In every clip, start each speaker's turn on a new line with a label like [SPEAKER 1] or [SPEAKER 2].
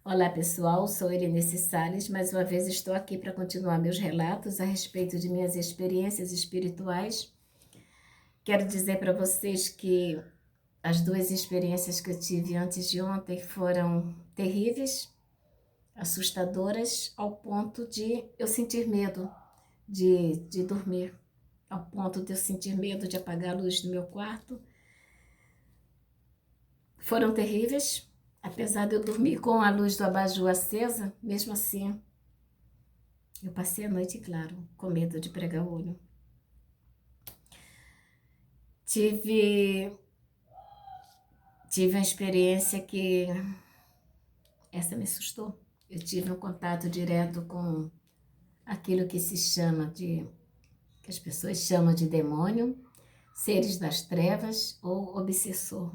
[SPEAKER 1] Olá pessoal, sou Irenice Sales, mais uma vez estou aqui para continuar meus relatos a respeito de minhas experiências espirituais. Quero dizer para vocês que as duas experiências que eu tive antes de ontem foram terríveis, assustadoras, ao ponto de eu sentir medo de dormir, ao ponto de eu sentir medo de apagar a luz do meu quarto. Foram terríveis, apesar de eu dormir com a luz do abajur acesa, mesmo assim, eu passei a noite, claro, com medo de pregar o olho. Tive uma experiência que essa me assustou. Eu tive um contato direto com aquilo que se chama que as pessoas chamam de demônio, seres das trevas ou obsessor.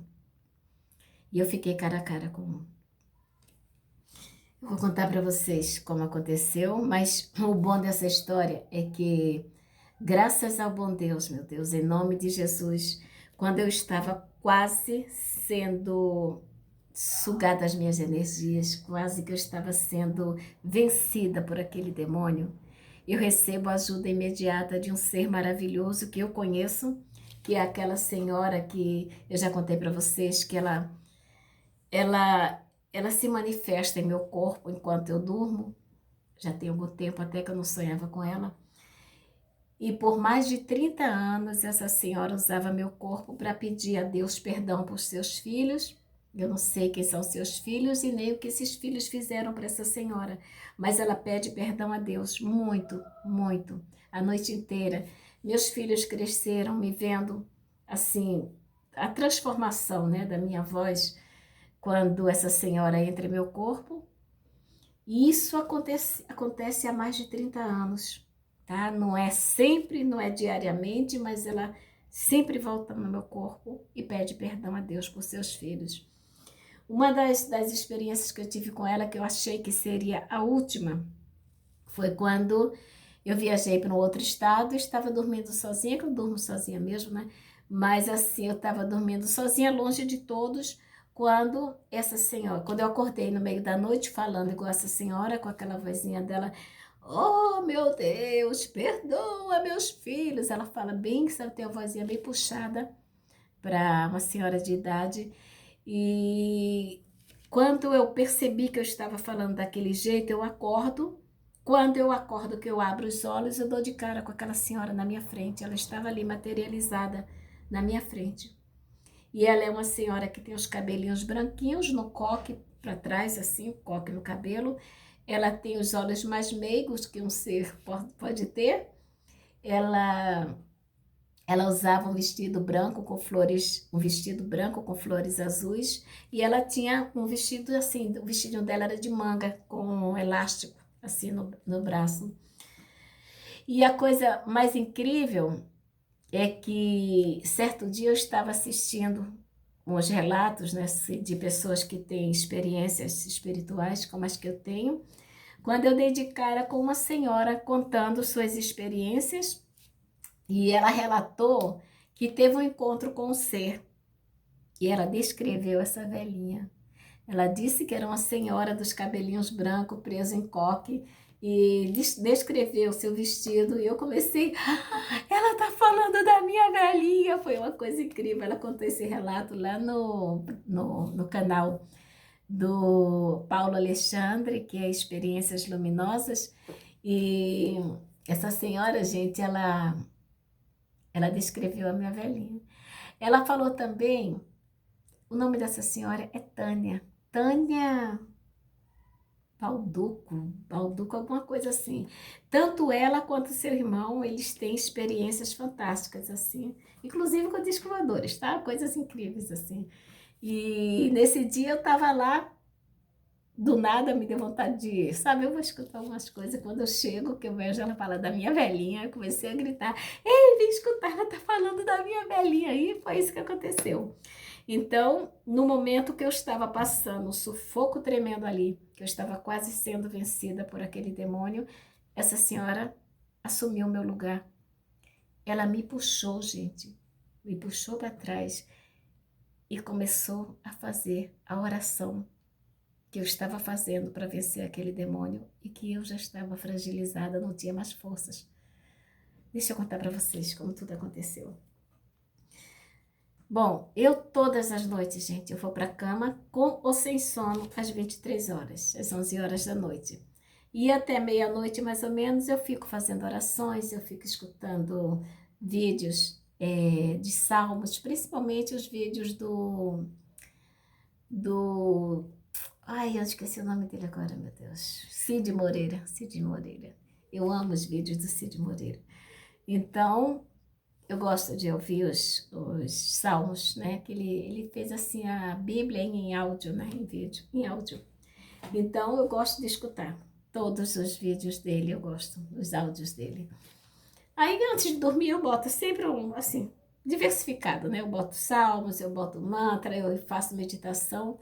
[SPEAKER 1] E eu fiquei cara a cara com um. Eu vou contar para vocês como aconteceu, mas o bom dessa história é que, graças ao bom Deus, meu Deus, em nome de Jesus, quando eu estava quase sendo sugada as minhas energias, quase que eu estava sendo vencida por aquele demônio, eu recebo a ajuda imediata de um ser maravilhoso que eu conheço, que é aquela senhora que eu já contei para vocês, que ela, ela se manifesta em meu corpo enquanto eu durmo. Já tem algum tempo até que eu não sonhava com ela. E por mais de 30 anos, essa senhora usava meu corpo para pedir a Deus perdão por seus filhos. Eu não sei quem são seus filhos e nem o que esses filhos fizeram para essa senhora, mas ela pede perdão a Deus muito, muito, a noite inteira. Meus filhos cresceram me vendo assim, a transformação, né, da minha voz quando essa senhora entra em meu corpo. E isso acontece há mais de 30 anos, tá? Não é sempre, não é diariamente, mas ela sempre volta no meu corpo e pede perdão a Deus por seus filhos. Uma das experiências que eu tive com ela, que eu achei que seria a última, foi quando eu viajei para um outro estado, estava dormindo sozinha, que eu durmo sozinha mesmo, né? Mas assim, eu estava dormindo sozinha, longe de todos, quando essa senhora, quando eu acordei no meio da noite falando igual essa senhora, com aquela vozinha dela, oh meu Deus, perdoa meus filhos. Ela fala bem, que ela tem uma vozinha bem puxada para uma senhora de idade. E quando eu percebi que eu estava falando daquele jeito, eu acordo. Quando eu acordo, que eu abro os olhos, eu dou de cara com aquela senhora na minha frente. Ela estava ali materializada na minha frente. E ela é uma senhora que tem os cabelinhos branquinhos no coque para trás, assim, coque no cabelo. Ela tem os olhos mais meigos que um ser pode ter. Ela ela usava um vestido branco com flores, um vestido branco com flores azuis, e ela tinha um vestido assim, o vestidinho dela era de manga, com um elástico assim no braço. E a coisa mais incrível é que certo dia eu estava assistindo uns relatos, né, de pessoas que têm experiências espirituais como as que eu tenho, quando eu dei de cara com uma senhora contando suas experiências. E ela relatou que teve um encontro com um ser. E ela descreveu essa velhinha. Ela disse que era uma senhora dos cabelinhos brancos, presa em coque, e descreveu seu vestido. E eu comecei, ela tá falando da minha velhinha. Foi uma coisa incrível. Ela contou esse relato lá no canal do Paulo Alexandre, que é Experiências Luminosas. E essa senhora, gente, ela descreveu a minha velhinha. Ela falou também, o nome dessa senhora é Tânia. Tânia Balduco, alguma coisa assim. Tanto ela quanto seu irmão, eles têm experiências fantásticas, assim. Inclusive com discos voadores, tá? Coisas incríveis, assim. E nesse dia eu tava lá, do nada me deu vontade de ir. Sabe, eu vou escutar algumas coisas. Quando eu chego, que eu vejo ela falar da minha velhinha, eu comecei a gritar, ei, vem escutar, ela tá falando da minha velhinha. E foi isso que aconteceu. Então, no momento que eu estava passando um sufoco tremendo ali, que eu estava quase sendo vencida por aquele demônio, essa senhora assumiu o meu lugar. Ela me puxou, gente, me puxou para trás e começou a fazer a oração que eu estava fazendo para vencer aquele demônio e que eu já estava fragilizada, não tinha mais forças. Deixa eu contar para vocês como tudo aconteceu. Bom, eu todas as noites, gente, eu vou para a cama com ou sem sono às 23 horas, às 11 horas da noite. E até meia-noite, mais ou menos, eu fico fazendo orações, eu fico escutando vídeos de salmos, principalmente os vídeos do... Ai, eu esqueci o nome dele agora, meu Deus. Cid Moreira, Cid Moreira. Eu amo os vídeos do Cid Moreira. Então, eu gosto de ouvir os salmos, né? Que ele fez assim a Bíblia em áudio, né? Em vídeo, em áudio. Então, eu gosto de escutar todos os vídeos dele, eu gosto dos áudios dele. Aí, antes de dormir, eu boto sempre assim, diversificado, né? Eu boto salmos, eu boto mantra, eu faço meditação.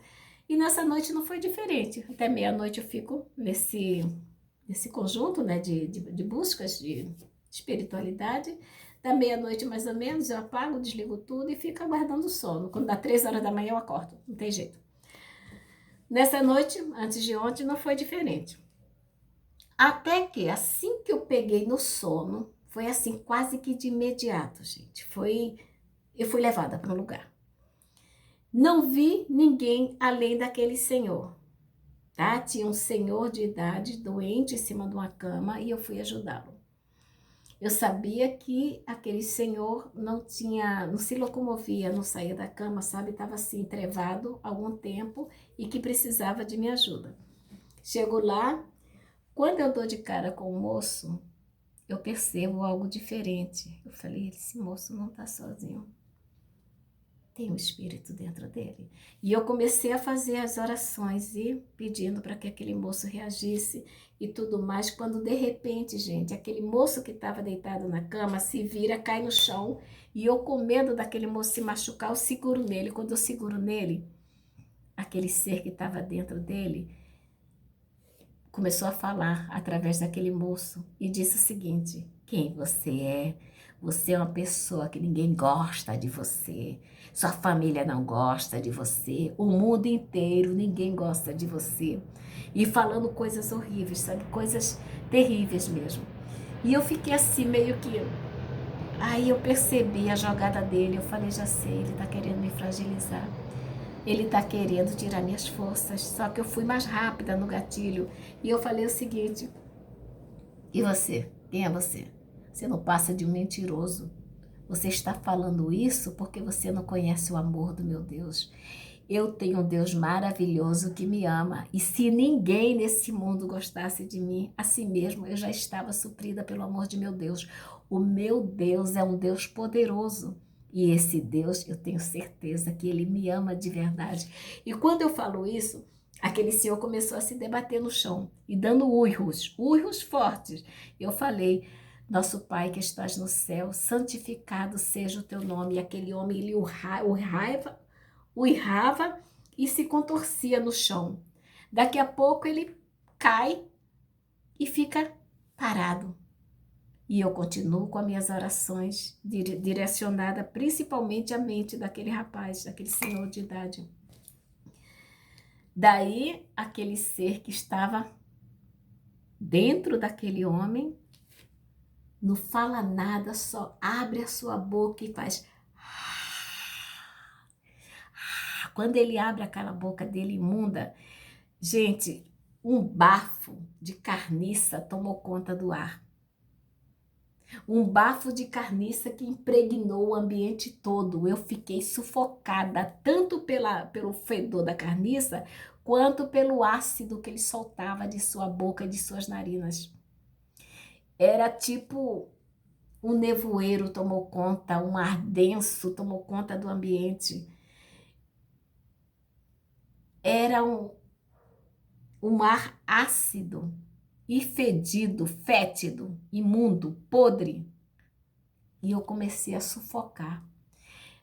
[SPEAKER 1] E nessa noite não foi diferente. Até meia-noite eu fico nesse conjunto, né? De buscas de espiritualidade. Da meia-noite, mais ou menos, eu apago, desligo tudo e fico aguardando o sono. Quando dá 3 horas da manhã, eu acordo. Não tem jeito. Nessa noite, antes de ontem, não foi diferente. Até que, assim que eu peguei no sono, foi assim, quase que de imediato, gente. Eu fui levada para um lugar. Não vi ninguém além daquele senhor, tá? Tinha um senhor de idade, doente, em cima de uma cama, e eu fui ajudá-lo. Eu sabia que aquele senhor não se locomovia, não saía da cama, sabe? Estava assim, trevado há algum tempo e que precisava de minha ajuda. Chego lá, quando eu dou de cara com o moço, eu percebo algo diferente. Eu falei, esse moço não está sozinho. Tem um espírito dentro dele. E eu comecei a fazer as orações e pedindo para que aquele moço reagisse e tudo mais, quando de repente, gente, aquele moço que estava deitado na cama se vira, cai no chão, e eu com medo daquele moço se machucar, eu seguro nele. Quando eu seguro nele, aquele ser que estava dentro dele começou a falar através daquele moço e disse o seguinte: quem você é? Você é uma pessoa que ninguém gosta de você, sua família não gosta de você, o mundo inteiro ninguém gosta de você. E falando coisas horríveis, sabe? Coisas terríveis mesmo. E eu fiquei assim meio que... Aí eu percebi a jogada dele, eu falei, já sei, ele tá querendo me fragilizar. Ele tá querendo tirar minhas forças, só que eu fui mais rápida no gatilho. E eu falei o seguinte: e você? Quem é você? Você não passa de um mentiroso. Você está falando isso porque você não conhece o amor do meu Deus. Eu tenho um Deus maravilhoso que me ama. E se ninguém nesse mundo gostasse de mim, assim mesmo eu já estava suprida pelo amor de meu Deus. O meu Deus é um Deus poderoso. E esse Deus, eu tenho certeza que ele me ama de verdade. E quando eu falo isso, aquele senhor começou a se debater no chão e dando urros fortes. Eu falei: nosso Pai que estás no céu, santificado seja o teu nome. E aquele homem, ele uirrava e se contorcia no chão. Daqui a pouco ele cai e fica parado. E eu continuo com as minhas orações direcionada principalmente à mente daquele rapaz, daquele senhor de idade. Daí, aquele ser que estava dentro daquele homem não fala nada, só abre a sua boca e faz... Quando ele abre aquela boca dele imunda, gente, um bafo de carniça tomou conta do ar. Um bafo de carniça que impregnou o ambiente todo. Eu fiquei sufocada, tanto pelo fedor da carniça, quanto pelo ácido que ele soltava de sua boca e de suas narinas. Era tipo um nevoeiro tomou conta, um ar denso tomou conta do ambiente. Era um ar ácido e fedido, fétido, imundo, podre. E eu comecei a sufocar.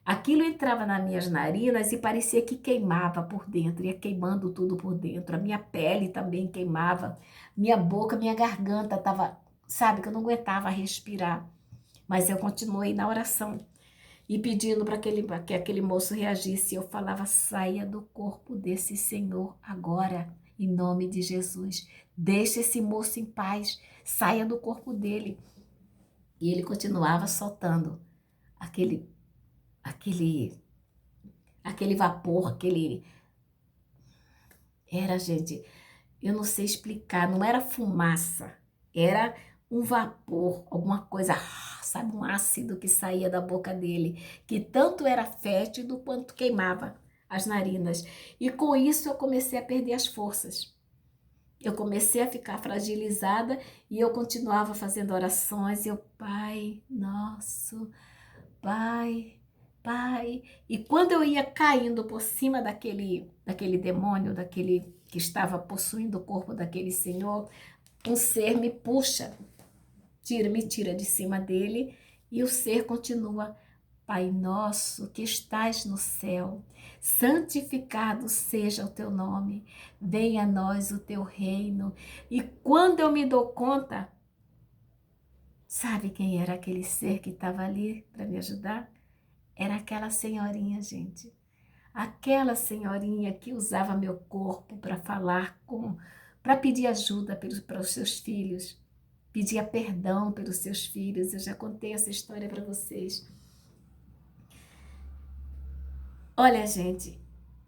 [SPEAKER 1] Aquilo entrava nas minhas narinas e parecia que queimava por dentro, ia queimando tudo por dentro. A minha pele também queimava, minha boca, minha garganta estava, sabe, que eu não aguentava respirar. Mas eu continuei na oração e pedindo para que aquele moço reagisse. Eu falava: saia do corpo desse senhor agora. em nome de Jesus. Deixe esse moço em paz, saia do corpo dele. E ele continuava soltando aquele, aquele, aquele vapor, era, gente, eu não sei explicar, não era fumaça, era um vapor, alguma coisa, sabe, um ácido que saía da boca dele, que tanto era fétido quanto queimava as narinas. E com isso eu comecei a perder as forças. Eu comecei a ficar fragilizada e eu continuava fazendo orações. E eu, Pai nosso, Pai, Pai. E quando eu ia caindo por cima daquele demônio, daquele que estava possuindo o corpo daquele senhor, um ser me puxa, me tira de cima dele e o ser continua. Pai nosso que estás no céu, santificado seja o teu nome, venha a nós o teu reino. E quando eu me dou conta, sabe quem era aquele ser que estava ali para me ajudar? Era aquela senhorinha, gente. Aquela senhorinha que usava meu corpo para falar para pedir ajuda para os seus filhos, pedia perdão pelos seus filhos. Eu já contei essa história para vocês. Olha, gente,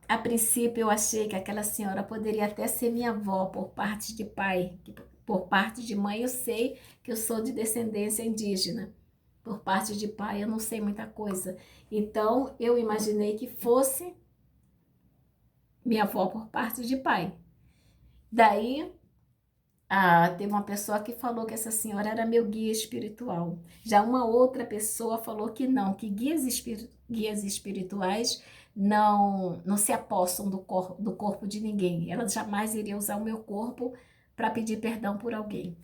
[SPEAKER 1] a princípio eu achei que aquela senhora poderia até ser minha avó por parte de pai, por parte de mãe eu sei que eu sou de descendência indígena. Por parte de pai eu não sei muita coisa. Então eu imaginei que fosse minha avó por parte de pai. Daí teve uma pessoa que falou que essa senhora era meu guia espiritual. Já uma outra pessoa falou que não, que guias espirituais não se apossam do corpo de ninguém. Ela jamais iria usar o meu corpo para pedir perdão por alguém.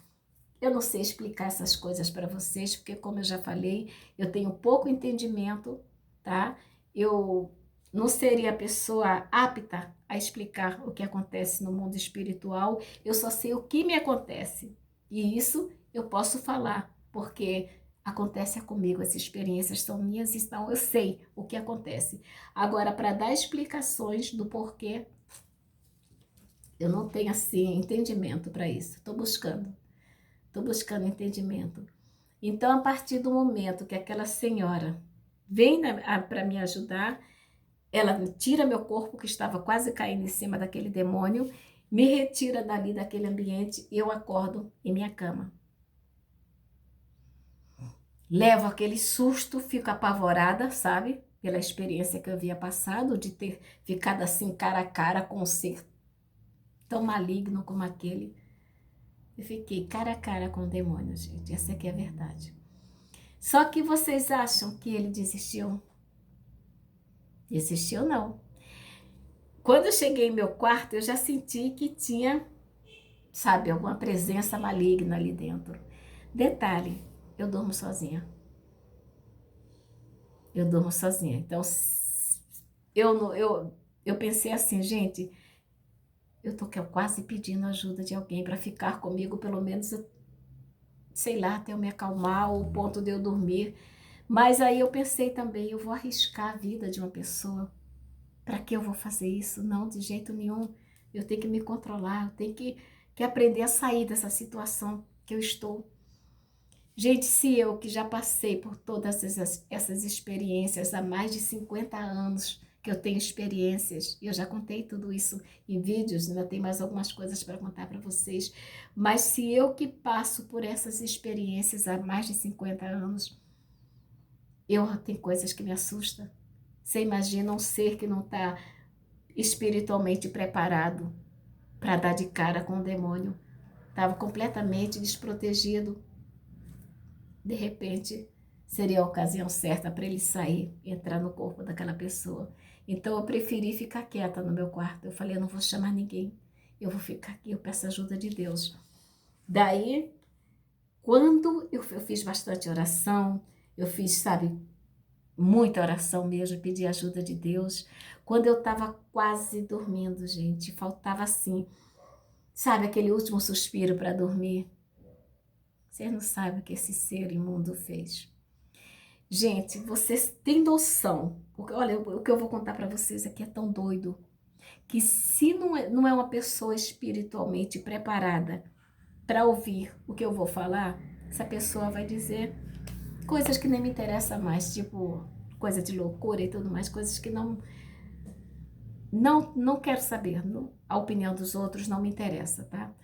[SPEAKER 1] Eu não sei explicar essas coisas para vocês, porque como eu já falei, eu tenho pouco entendimento, tá? Eu não seria a pessoa apta a explicar o que acontece no mundo espiritual, eu só sei o que me acontece. E isso eu posso falar, porque acontece comigo, as experiências são minhas, então eu sei o que acontece. Agora, para dar explicações do porquê, eu não tenho assim entendimento para isso. Estou buscando entendimento. Então, a partir do momento que aquela senhora vem para me ajudar, ela tira meu corpo, que estava quase caindo em cima daquele demônio, me retira dali, daquele ambiente, e eu acordo em minha cama. Levo aquele susto, fico apavorada, sabe? Pela experiência que eu havia passado, de ter ficado assim cara a cara com um ser tão maligno como aquele. Eu fiquei cara a cara com o demônio, gente. Essa aqui é a verdade. Só que vocês acham que ele desistiu? Desistiu, não. Quando eu cheguei em meu quarto, eu já senti que tinha, sabe, alguma presença maligna ali dentro. Detalhe, eu durmo sozinha. Eu durmo sozinha. Então, eu pensei assim, gente, eu tô quase pedindo ajuda de alguém para ficar comigo, pelo menos, sei lá, até eu me acalmar, o ponto de eu dormir. Mas aí eu pensei também, eu vou arriscar a vida de uma pessoa. Para que eu vou fazer isso? Não, de jeito nenhum. Eu tenho que me controlar, eu tenho que aprender a sair dessa situação que eu estou. Gente, se eu que já passei por todas essas experiências há mais de 50 anos, que eu tenho experiências, e eu já contei tudo isso em vídeos, ainda tem mais algumas coisas para contar para vocês, mas se eu que passo por essas experiências há mais de 50 anos, tem coisas que me assustam. Você imagina um ser que não está espiritualmente preparado para dar de cara com o demônio. Estava completamente desprotegido. De repente, seria a ocasião certa para ele sair, entrar no corpo daquela pessoa. Então, eu preferi ficar quieta no meu quarto. Eu falei, eu não vou chamar ninguém. Eu vou ficar aqui, eu peço ajuda de Deus. Daí, quando eu fiz bastante oração, eu fiz, sabe, muita oração mesmo, pedi ajuda de Deus. Quando eu estava quase dormindo, gente, faltava assim, sabe, aquele último suspiro para dormir. Vocês não sabem o que esse ser imundo fez. Gente, vocês têm noção? Olha, o que eu vou contar para vocês aqui é tão doido. que se não é uma pessoa espiritualmente preparada para ouvir o que eu vou falar, essa pessoa vai dizer coisas que nem me interessam mais, tipo coisa de loucura e tudo mais, coisas que não quero saber, a opinião dos outros não me interessa, tá?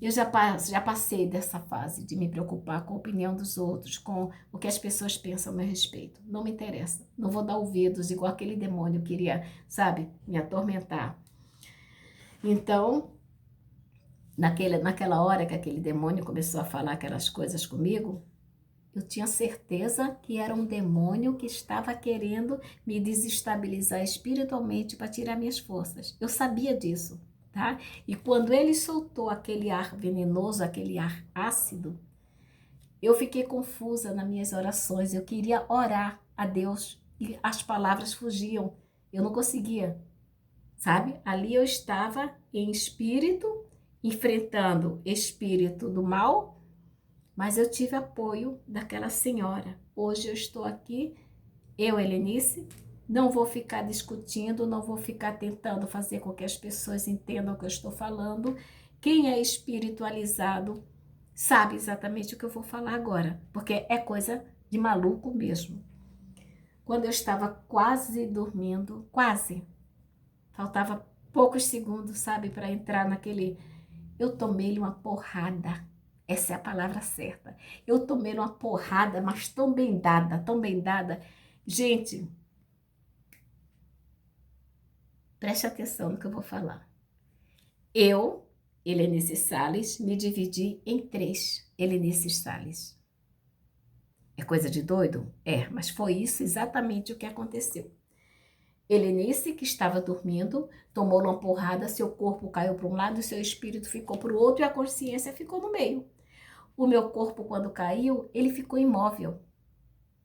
[SPEAKER 1] Eu já passei dessa fase de me preocupar com a opinião dos outros, com o que as pessoas pensam a meu respeito. Não me interessa. Não vou dar ouvidos igual aquele demônio queria, sabe, me atormentar. Então, naquela hora que aquele demônio começou a falar aquelas coisas comigo, eu tinha certeza que era um demônio que estava querendo me desestabilizar espiritualmente para tirar minhas forças. Eu sabia disso, tá? E quando ele soltou aquele ar venenoso, aquele ar ácido, eu fiquei confusa nas minhas orações. Eu queria orar a Deus e as palavras fugiam. Eu não conseguia, sabe? Ali eu estava em espírito, enfrentando espírito do mal, mas eu tive apoio daquela senhora. Hoje eu estou aqui, eu, Helenice, não vou ficar discutindo, não vou ficar tentando fazer com que as pessoas entendam o que eu estou falando. Quem é espiritualizado sabe exatamente o que eu vou falar agora, porque é coisa de maluco mesmo. Quando eu estava quase dormindo, quase, faltava poucos segundos, sabe, para entrar naquele... Eu tomei-lhe uma porrada. Essa é a palavra certa. Eu tomei uma porrada, mas tão bem dada, tão bem dada. Gente, preste atenção no que eu vou falar. Eu, Helenice Salles, me dividi em 3 Helenice Salles. É coisa de doido? É, mas foi isso exatamente o que aconteceu. Helenice, que estava dormindo, tomou uma porrada, seu corpo caiu para um lado, seu espírito ficou para o outro e a consciência ficou no meio. O meu corpo, quando caiu, ele ficou imóvel.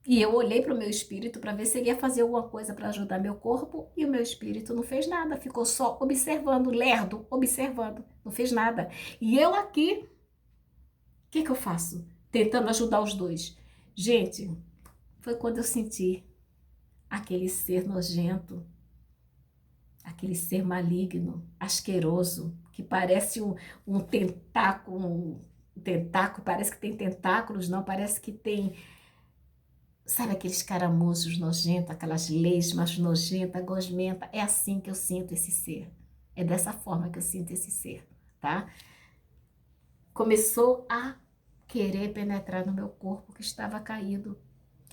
[SPEAKER 1] E eu olhei para o meu espírito para ver se ele ia fazer alguma coisa para ajudar meu corpo, e o meu espírito não fez nada, ficou só observando, lerdo, observando, não fez nada. E eu aqui, o que eu faço? Tentando ajudar os dois. Gente, foi quando eu senti aquele ser nojento, aquele ser maligno, asqueroso, que parece um tentáculo, parece que tem tentáculos, não, parece que tem... Sabe aqueles caramujos nojentos, aquelas lesmas nojentas, gosmentas? É assim que eu sinto esse ser. É dessa forma que eu sinto esse ser, tá? Começou a querer penetrar no meu corpo que estava caído.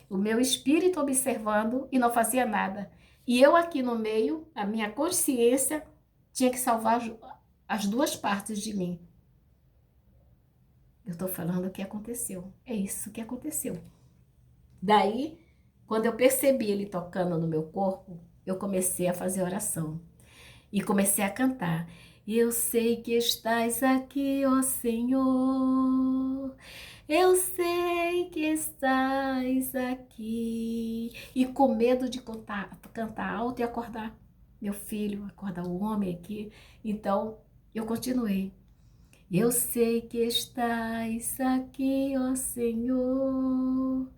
[SPEAKER 1] O meu espírito observando e não fazia nada. E eu aqui no meio, a minha consciência tinha que salvar as 2 partes de mim. Eu estou falando o que aconteceu. É isso que aconteceu. Daí, quando eu percebi ele tocando no meu corpo, eu comecei a fazer oração e comecei a cantar. Eu sei que estás aqui, ó Senhor. Eu sei que estás aqui. E com medo de cantar alto e acordar meu filho, acordar o homem aqui. Então, eu continuei. Eu sei que estás aqui, ó Senhor.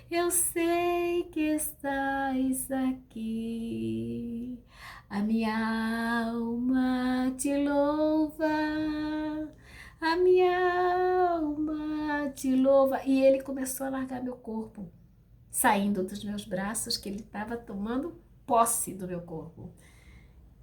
[SPEAKER 1] Eu sei que estás aqui, a minha alma te louva, a minha alma te louva. E ele começou a largar meu corpo, saindo dos meus braços, que ele estava tomando posse do meu corpo.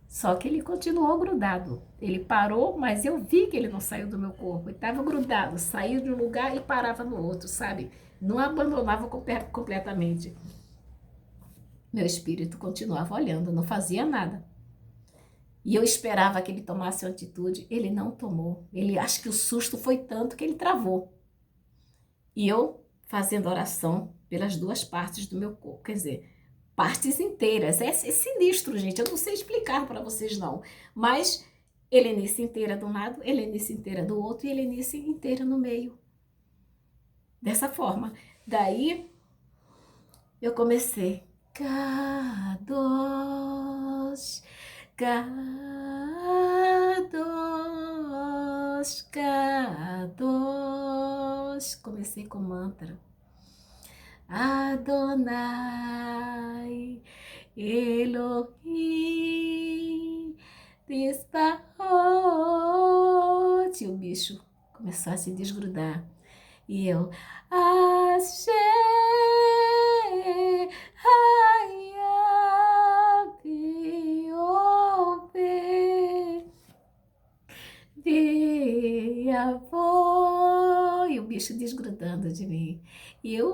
[SPEAKER 1] Só que ele continuou grudado. Ele parou, mas eu vi que ele não saiu do meu corpo. Ele estava grudado, saiu de um lugar e parava no outro, sabe? Não abandonava completamente. Meu espírito continuava olhando, não fazia nada. E eu esperava que ele tomasse uma atitude. Ele não tomou. Ele, acho que o susto foi tanto que ele travou. E eu fazendo oração pelas 2 partes do meu corpo. Quer dizer, partes inteiras. É sinistro, gente. Eu não sei explicar para vocês, não. Mas Helenice inteira de um lado, Helenice inteira do outro e Helenice inteira no meio. Dessa forma. Daí, eu comecei. Kadosh, Kadosh, Kadosh. Comecei com mantra. Adonai, Elohim, e o bicho começou a se desgrudar. E eu, Axé, e o bicho desgrudando de mim. E eu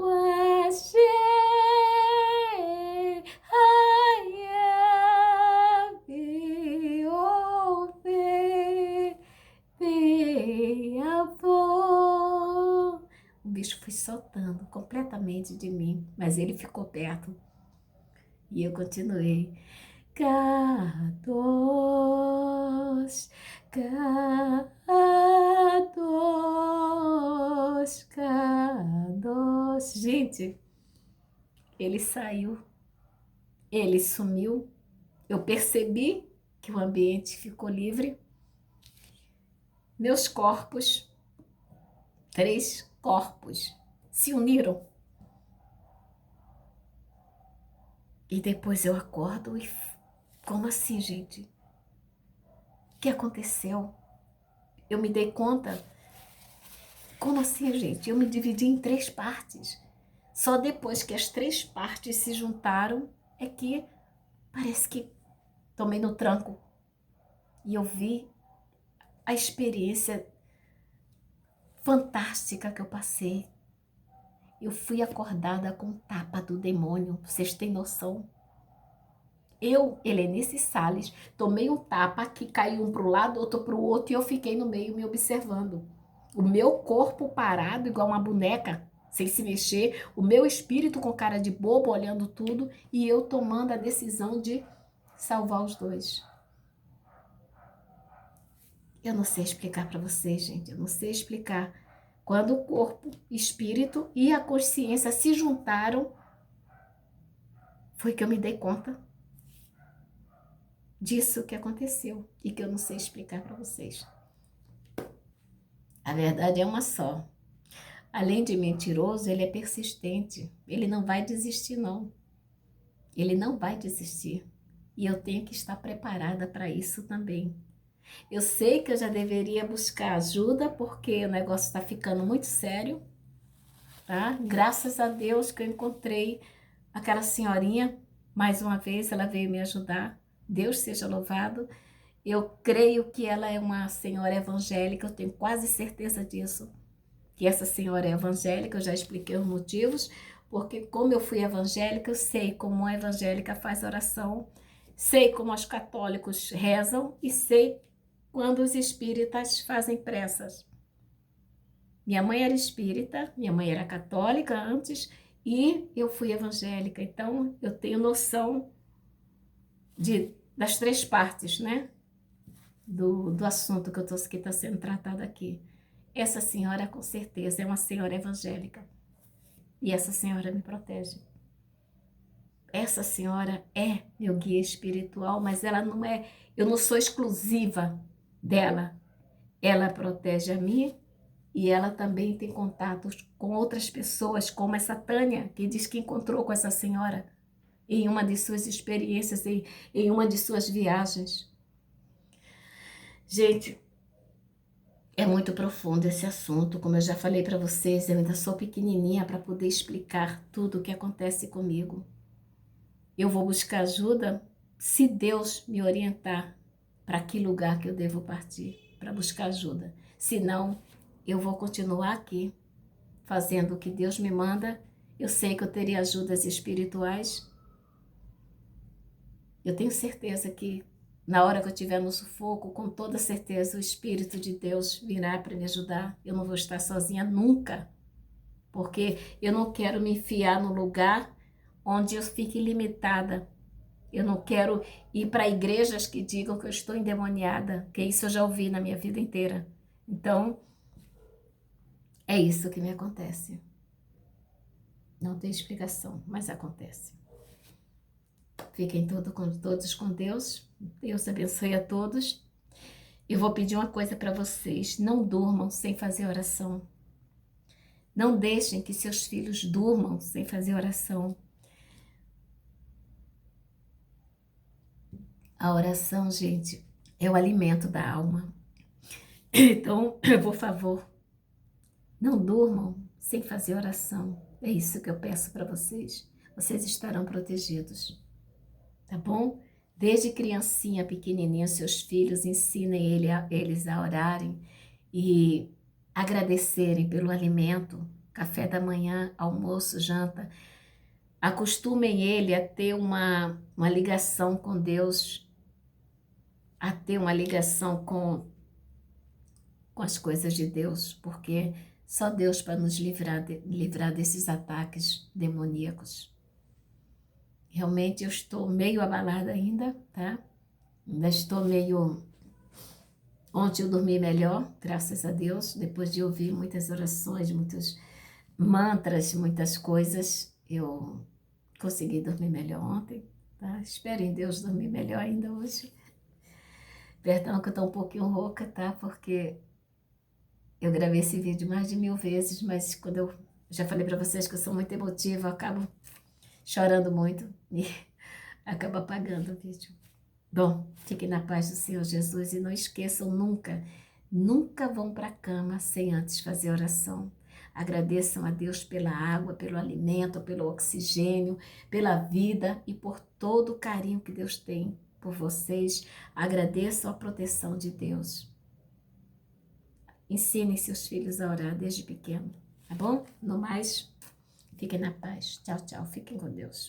[SPEAKER 1] achei, o bicho foi soltando completamente de mim, mas ele ficou perto. E eu continuei. K2, K2, K2. Gente, ele saiu, ele sumiu. Eu percebi que o ambiente ficou livre. Meus corpos, 3 corpos, se uniram. E depois eu acordo e... Como assim, gente? O que aconteceu? Eu me dei conta. Como assim, gente? Eu me dividi em 3 partes. Só depois que as 3 partes se juntaram é que parece que tomei no tranco. E eu vi a experiência fantástica que eu passei. Eu fui acordada com o tapa do demônio. Vocês têm noção? Eu, Helenice Salles, tomei um tapa que caiu um para o lado, outro para o outro, e eu fiquei no meio me observando. O meu corpo parado, igual uma boneca, sem se mexer, o meu espírito com cara de bobo, olhando tudo, e eu tomando a decisão de salvar os 2. Eu não sei explicar para vocês, gente, eu não sei explicar. Quando o corpo, espírito e a consciência se juntaram, foi que eu me dei conta disso que aconteceu e que eu não sei explicar para vocês. A verdade é uma só. Além de mentiroso, ele é persistente. Ele não vai desistir, não. Ele não vai desistir. E eu tenho que estar preparada para isso também. Eu sei que eu já deveria buscar ajuda, porque o negócio está ficando muito sério, tá? Graças a Deus que eu encontrei aquela senhorinha. Mais uma vez, ela veio me ajudar. Deus seja louvado. Eu creio que ela é uma senhora evangélica, eu tenho quase certeza disso. Que essa senhora é evangélica, eu já expliquei os motivos, porque como eu fui evangélica, eu sei como a evangélica faz oração, sei como os católicos rezam e sei quando os espíritas fazem pressas. Minha mãe era espírita, minha mãe era católica antes e eu fui evangélica, então eu tenho noção das 3 partes, né? Do assunto que está sendo tratado aqui. Essa senhora, com certeza, é uma senhora evangélica. E essa senhora me protege. Essa senhora é meu guia espiritual, mas ela não é... Eu não sou exclusiva dela. Ela protege a mim e ela também tem contatos com outras pessoas, como essa Tânia, que diz que encontrou com essa senhora em uma de suas experiências, em uma de suas viagens. Gente, é muito profundo esse assunto, como eu já falei para vocês, eu ainda sou pequenininha para poder explicar tudo o que acontece comigo. Eu vou buscar ajuda se Deus me orientar para que lugar que eu devo partir, para buscar ajuda. Senão, eu vou continuar aqui, fazendo o que Deus me manda. Eu sei que eu teria ajudas espirituais. Eu tenho certeza que na hora que eu estiver no sufoco, com toda certeza o Espírito de Deus virá para me ajudar. Eu não vou estar sozinha nunca, porque eu não quero me enfiar no lugar onde eu fique limitada. Eu não quero ir para igrejas que digam que eu estou endemoniada, que isso eu já ouvi na minha vida inteira. Então, é isso que me acontece. Não tem explicação, mas acontece. Fiquem todos com Deus. Deus abençoe a todos. Eu vou pedir uma coisa para vocês. Não durmam sem fazer oração. Não deixem que seus filhos durmam sem fazer oração. A oração, gente, é o alimento da alma. Então, por favor, não durmam sem fazer oração. É isso que eu peço para vocês. Vocês estarão protegidos, tá bom? Desde criancinha, pequenininha, seus filhos, ensinem eles a orarem e agradecerem pelo alimento, café da manhã, almoço, janta. Acostumem ele a ter uma ligação com Deus, a ter uma ligação com as coisas de Deus, porque só Deus para nos livrar desses ataques demoníacos. Realmente eu estou meio abalada ainda, tá? Ainda estou meio... Ontem eu dormi melhor, graças a Deus, depois de ouvir muitas orações, muitos mantras, muitas coisas, eu consegui dormir melhor ontem, tá? Espero em Deus dormir melhor ainda hoje. Perdão que eu estou um pouquinho rouca, tá? Porque eu gravei esse vídeo mais de 1000 vezes, mas quando eu já falei para vocês que eu sou muito emotiva, eu acabo chorando muito e acabo apagando o vídeo. Bom, fiquem na paz do Senhor Jesus e não esqueçam nunca, nunca vão para a cama sem antes fazer oração. Agradeçam a Deus pela água, pelo alimento, pelo oxigênio, pela vida e por todo o carinho que Deus tem por vocês. Agradeçam a proteção de Deus. Ensinem seus filhos a orar desde pequeno, tá bom? No mais, fiquem na paz. Tchau, tchau. Fiquem com Deus.